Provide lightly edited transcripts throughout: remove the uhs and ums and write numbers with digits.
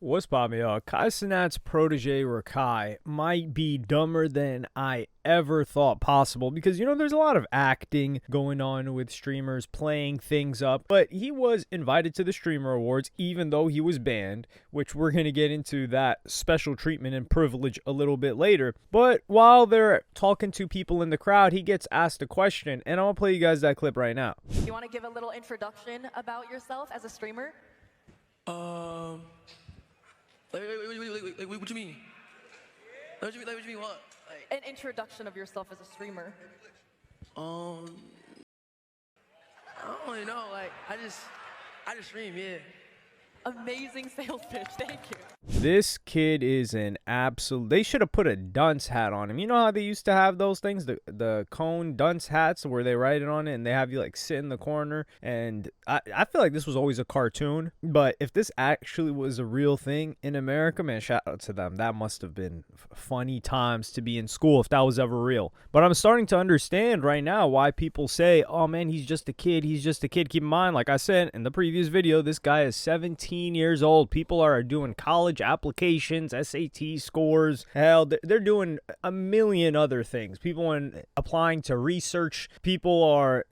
What's poppin', y'all? Cenat's protege Rakai might be dumber than I ever thought possible because, there's a lot of acting going on with streamers playing things up, but he was invited to the Streamer Awards even though he was banned, which we're going to get into that special treatment and privilege a little bit later. But while they're talking to people in the crowd, he gets asked a question, and I'm going to play you guys that clip right now. You want to give a little introduction about yourself as a streamer? What you mean? What you mean? What? An introduction of yourself as a streamer. I don't really know. I just stream, yeah. Amazing sales pitch. Thank you. This kid is an absolute... They should have put a dunce hat on him. You know how they used to have those things, the cone dunce hats where they write it on it and they have you sit in the corner. And I feel like this was always a cartoon. But if this actually was a real thing in America, man, shout out to them. That must have been funny times to be in school if that was ever real. But I'm starting to understand right now why people say, oh man, he's just a kid. He's just a kid. Keep in mind, like I said in the previous video, this guy is 17 years old. People are doing college applications, SAT scores. Hell, they're doing a million other things. People applying to research. People are...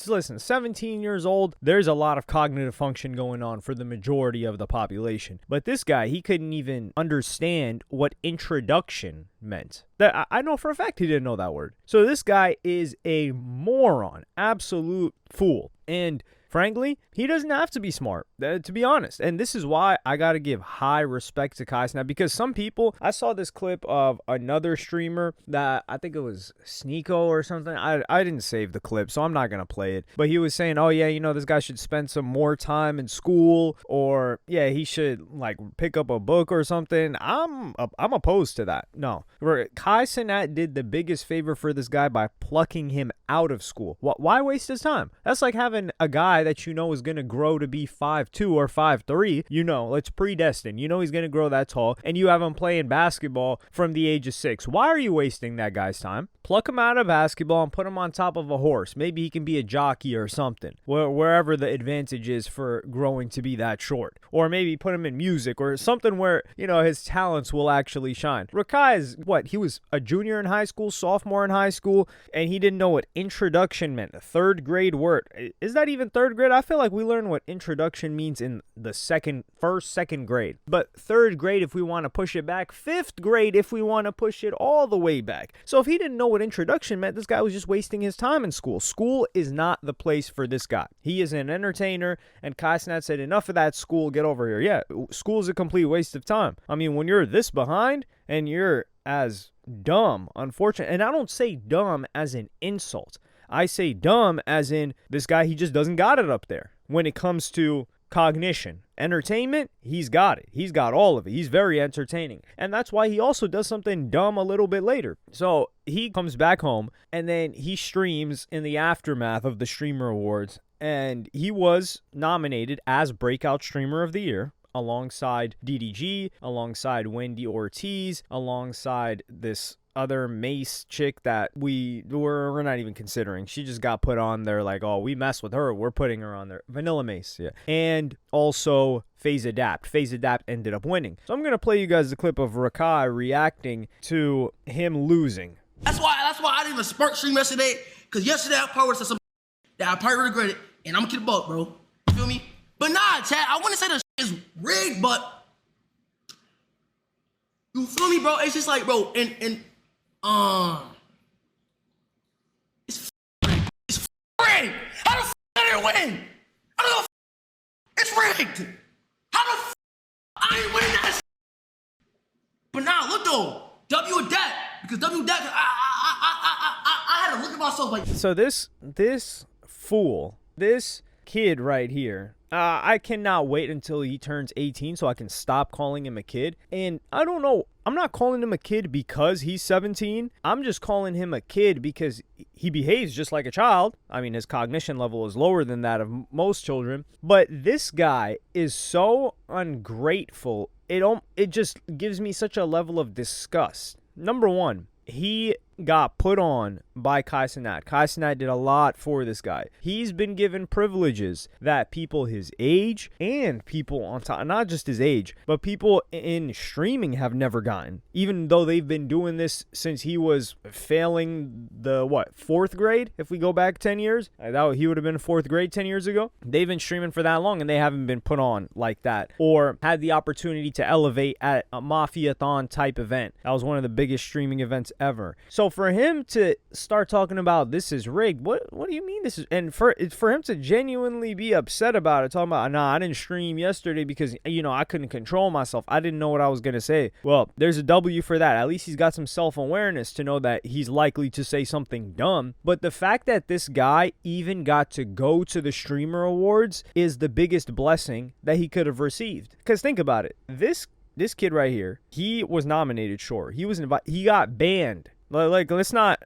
Listen, 17 years old, there's a lot of cognitive function going on for the majority of the population. But this guy, he couldn't even understand what introduction meant. I know for a fact he didn't know that word. So this guy is a moron, absolute fool. And frankly, he doesn't have to be smart, to be honest. And this is why I got to give high respect to Kai Cenat, because some people... I saw this clip of another streamer that I think it was Sneeko or something. I didn't save the clip, so I'm not going to play it. But he was saying, oh, yeah, this guy should spend some more time in school, or, yeah, he should, pick up a book or something. I'm opposed to that. No. Kai Cenat did the biggest favor for this guy by plucking him out of school. Why waste his time? That's like having a guy that is going to grow to be 5'2" or 5'3", it's predestined. He's going to grow that tall, and you have him playing basketball from the age of 6. Why are you wasting that guy's time? Pluck him out of basketball and put him on top of a horse. Maybe he can be a jockey or something, wherever the advantage is for growing to be that short. Or maybe put him in music or something where, his talents will actually shine. Rakai is, he was a junior in high school, sophomore in high school, and he didn't know what introduction meant. A third grade word. Is that even third grade? I feel like we learn what introduction means in the second grade. But third grade if we want to push it back. Fifth grade if we want to push it all the way back. So if he didn't know what introduction meant, this guy was just wasting his time in school. School is not the place for this guy. He is an entertainer, and Kai Cenat said, enough of that school, get over here. Yeah, school is a complete waste of time. I mean, when you're this behind and you're as dumb, unfortunate, and I don't say dumb as an insult. I say dumb as in this guy, he just doesn't got it up there. When it comes to cognition, entertainment, he's got it. He's got all of it. He's very entertaining. And that's why he also does something dumb a little bit later. So he comes back home and then he streams in the aftermath of the Streamer Awards. And he was nominated as Breakout Streamer of the Year, alongside DDG, alongside Wendy Ortiz, alongside this other Mace chick that we're not even considering. She just got put on there oh, we mess with her, we're putting her on there. Vanilla Mace, yeah. And also Phase Adapt. Phase Adapt ended up winning. So I'm going to play you guys the clip of Rakai reacting to him losing. That's why I didn't even spark stream yesterday, because yesterday I probably said something that I probably regret it, and I'm gonna keep it up, bro. You feel me? But nah, Chad, I wouldn't say the is rigged, but you feel me, bro? It's just bro, it's rigged. How the did it win? I don't know. It's rigged. How the I ain't winning that shit. But now look though, W adapt, because W adapt. I had to look at myself So this fool, this kid right here. I cannot wait until he turns 18 so I can stop calling him a kid. And I don't know, I'm not calling him a kid because he's 17. I'm just calling him a kid because he behaves just like a child. I mean, his cognition level is lower than that of most children. But this guy is so ungrateful. It just gives me such a level of disgust. Number one, he got put on by Cenat. Cenat did a lot for this guy. He's been given privileges that people his age and people on top, not just his age, but people in streaming have never gotten. Even though they've been doing this since he was failing the, 4th grade? If we go back 10 years, he would have been 4th grade 10 years ago. They've been streaming for that long and they haven't been put on like that or had the opportunity to elevate at a Mafia-thon type event. That was one of the biggest streaming events ever. So for him to start talking about this is rigged, what do you mean this is? And for him to genuinely be upset about it, talking about, nah, I didn't stream yesterday because, I couldn't control myself. I didn't know what I was going to say. Well, there's a W for that. At least he's got some self-awareness to know that he's likely to say something dumb. But the fact that this guy even got to go to the Streamer Awards is the biggest blessing that he could have received. Because think about it. This kid right here, he was nominated, sure. He got banned. Like let's not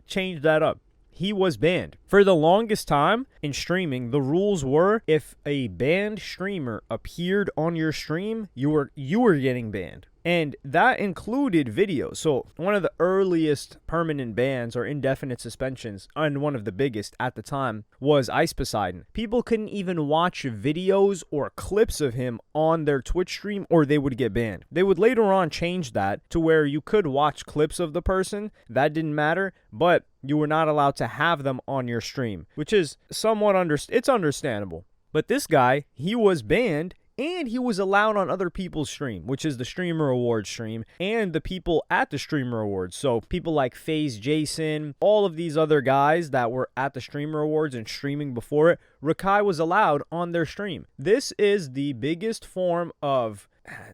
change that up. He was banned. For the longest time in streaming, the rules were if a banned streamer appeared on your stream, you were getting banned. And that included videos. So one of the earliest permanent bans or indefinite suspensions, and one of the biggest at the time, was Ice Poseidon. People couldn't even watch videos or clips of him on their Twitch stream or they would get banned. They would later on change that to where you could watch clips of the person. That didn't matter, but you were not allowed to have them on your stream, which is somewhat it's understandable. But this guy, he was banned. And he was allowed on other people's stream, which is the Streamer Awards stream, and the people at the Streamer Awards. So people like FaZe Jason, all of these other guys that were at the Streamer Awards and streaming before it, Rakai was allowed on their stream. This is the biggest form of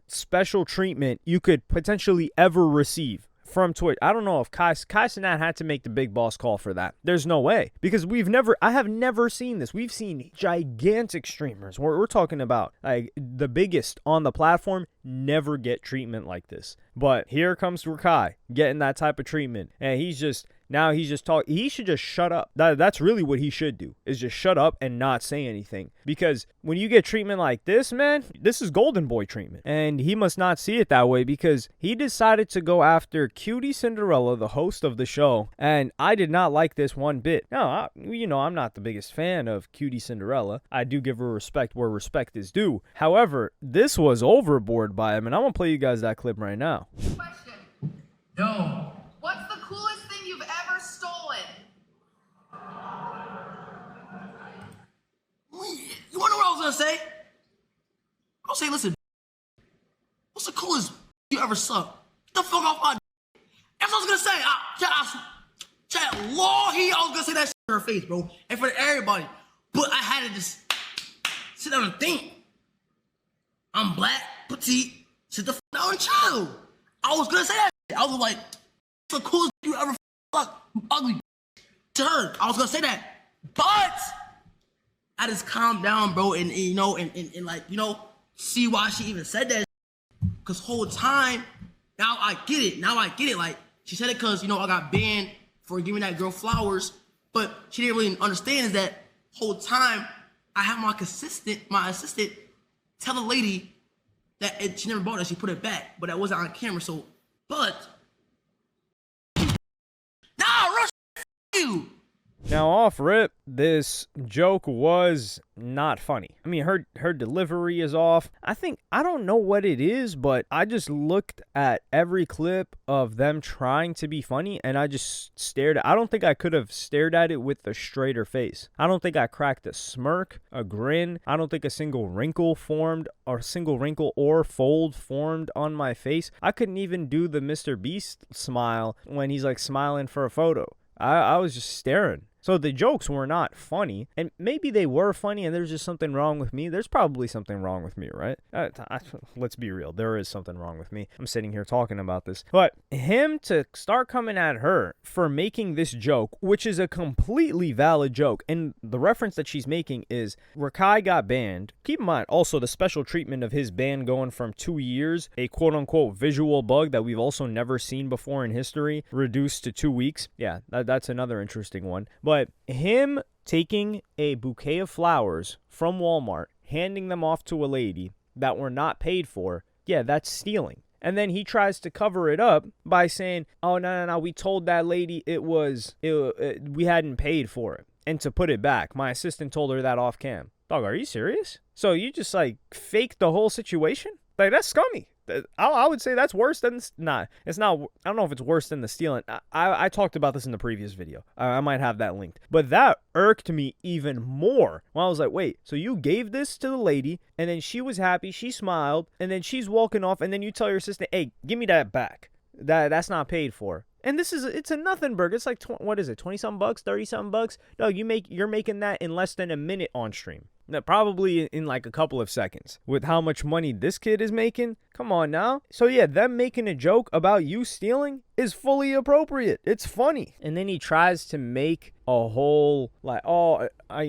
special treatment you could potentially ever receive from Twitch. I don't know if Cenat had to make the big boss call for that. There's no way. Because I have never seen this. We've seen gigantic streamers. We're talking about like the biggest on the platform never get treatment like this. But here comes Rakai getting that type of treatment. And he's just talking. He should just shut up. That's really what he should do, is just shut up and not say anything. Because when you get treatment like this, man, this is golden boy treatment. And he must not see it that way because he decided to go after Cutie Cinderella, the host of the show. And I did not like this one bit. No, I'm not the biggest fan of Cutie Cinderella. I do give her respect where respect is due. However, this was overboard by him. And I'm going to play you guys that clip right now. Question. No. What's the coolest thing you've ever stolen? You wanna know what I was gonna say? I'll say, listen, what's the coolest you ever sucked? Get the fuck off my That's what I was gonna say. Chat, Lord, I was gonna say that shit in her face, bro. And for everybody. But I had to just sit down and think. I'm black, petite, sit the fuck down and chill. I was gonna say that shit. I was like, what's the coolest you ever fuck, ugly to her? I was gonna say that. But I just calmed down, bro, and see why she even said that. Cause whole time, now I get it. Like, she said it cause, I got banned for giving that girl flowers, but she didn't really understand is that whole time I had my assistant tell the lady that she never bought it, she put it back, but that wasn't on camera, so, but, rush you. Now, off rip, this joke was not funny. I mean, her delivery is off. I don't know what it is, but I just looked at every clip of them trying to be funny, and I just stared. I don't think I could have stared at it with a straighter face. I don't think I cracked a smirk, a grin. I don't think a single wrinkle or fold formed on my face. I couldn't even do the Mr. Beast smile when he's like smiling for a photo. I was just staring. So the jokes were not funny, and maybe they were funny and there's just something wrong with me. There's probably something wrong with me, right? Let's be real. There is something wrong with me. I'm sitting here talking about this. But him to start coming at her for making this joke, which is a completely valid joke, and the reference that she's making is Rakai got banned. Keep in mind also the special treatment of his ban going from 2 years, a quote-unquote visual bug that we've also never seen before in history, reduced to 2 weeks. Yeah, that's another interesting one. But him taking a bouquet of flowers from Walmart, handing them off to a lady that were not paid for, yeah, that's stealing. And then he tries to cover it up by saying, oh, no, we told that lady we hadn't paid for it. And to put it back, my assistant told her that off cam. Dog, are you serious? So you just like faked the whole situation? Like, that's scummy. I would say that's worse than, it's not, I don't know if it's worse than the stealing. I talked about this in the previous video. I might have that linked. But that irked me even more when I was like, wait, so you gave this to the lady, and then she was happy, she smiled, and then she's walking off, and then you tell your assistant, hey, give me that back. That's not paid for. And it's a nothing burger. It's like, what is it, 20-something bucks, 30-something bucks? Dog, you're making that in less than a minute on stream. Now, probably in like a couple of seconds. With how much money this kid is making, come on now. So yeah, them making a joke about you stealing is fully appropriate. It's funny. And then he tries to make a whole like, oh, I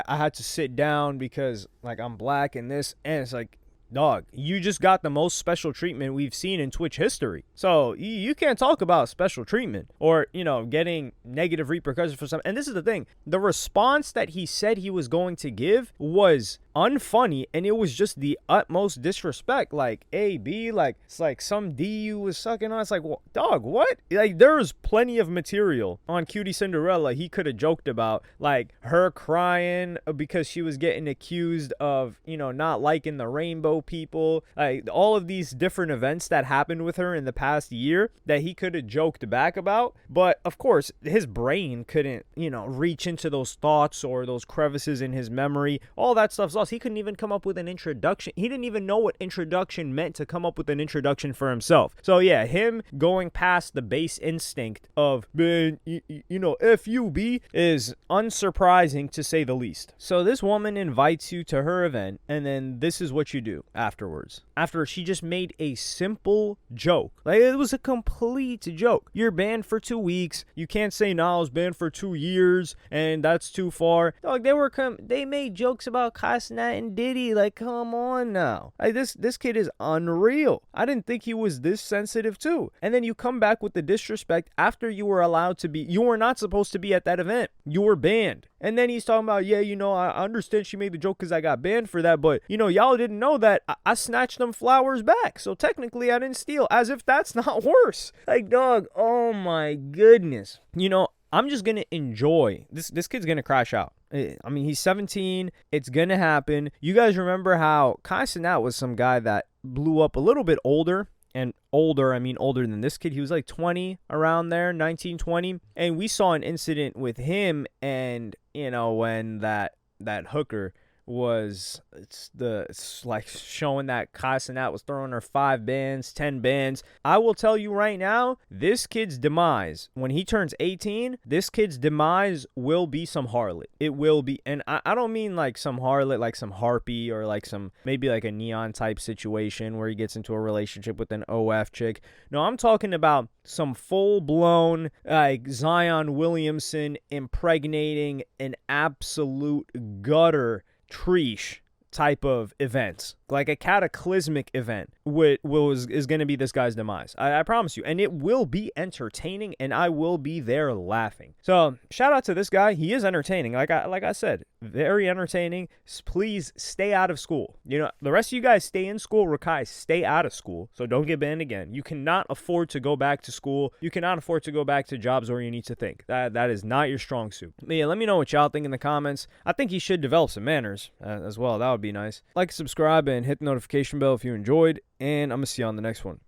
had to sit down because like I'm black and this, and it's like, dog, you just got the most special treatment we've seen in Twitch history. So you can't talk about special treatment or, getting negative repercussions for something. And this is the thing. The response that he said he was going to give was unfunny, and it was just the utmost disrespect. Like, A, B, like, it's like some D you was sucking on. It's like, well, dog, what? Like, there's plenty of material on Cutie Cinderella he could have joked about, like her crying because she was getting accused of, not liking the rainbow people, like all of these different events that happened with her in the past year that he could have joked back about. But of course, his brain couldn't, reach into those thoughts or those crevices in his memory. All that stuff's lost. He couldn't even come up with an introduction. He didn't even know what introduction meant to come up with an introduction for himself. So yeah, him going past the base instinct of, man, FUB is unsurprising to say the least. So this woman invites you to her event, and then this is what you do afterwards. After she just made a simple joke. Like, it was a complete joke. You're banned for 2 weeks. You can't say, no, I was banned for 2 years, and that's too far. Dog, they made jokes about Cenat and Diddy. Like, come on now. Like, this kid is unreal. I didn't think he was this sensitive too. And then you come back with the disrespect after you were allowed to be. You were not supposed to be at that event. You were banned. And then he's talking about, yeah, I understand she made the joke because I got banned for that, but, y'all didn't know that I snatched them flowers back. So technically I didn't steal, as if that's not worse. Like, dog, oh my goodness. I'm just going to enjoy. This kid's going to crash out. I mean, he's 17. It's going to happen. You guys remember how Cenat was some guy that blew up a little bit older. And older, I mean older than this kid. He was like 20, around there, 19, 20. And we saw an incident with him and, when that hooker was, it's like showing that Cenat was throwing her 5 bands, 10 bands. I will tell you right now, this kid's demise, when he turns 18, this kid's demise will be some harlot. It will be. And I don't mean like some harlot, like some harpy or like maybe like a neon type situation where he gets into a relationship with an OF chick. No, I'm talking about some full-blown like Zion Williamson impregnating an absolute gutter Trish type of events, like a cataclysmic event is going to be this guy's demise. I promise you. And it will be entertaining, and I will be there laughing. So shout out to this guy. He is entertaining. Like I said, very entertaining. Please stay out of school. The rest of you guys stay in school. Rakai, stay out of school. So don't get banned again. You cannot afford to go back to school. You cannot afford to go back to jobs where you need to think. That is not your strong suit. But yeah, let me know what y'all think in the comments. I think he should develop some manners as well. That would be nice. Like, subscribe, and hit the notification bell if you enjoyed, and I'm going to see you on the next one.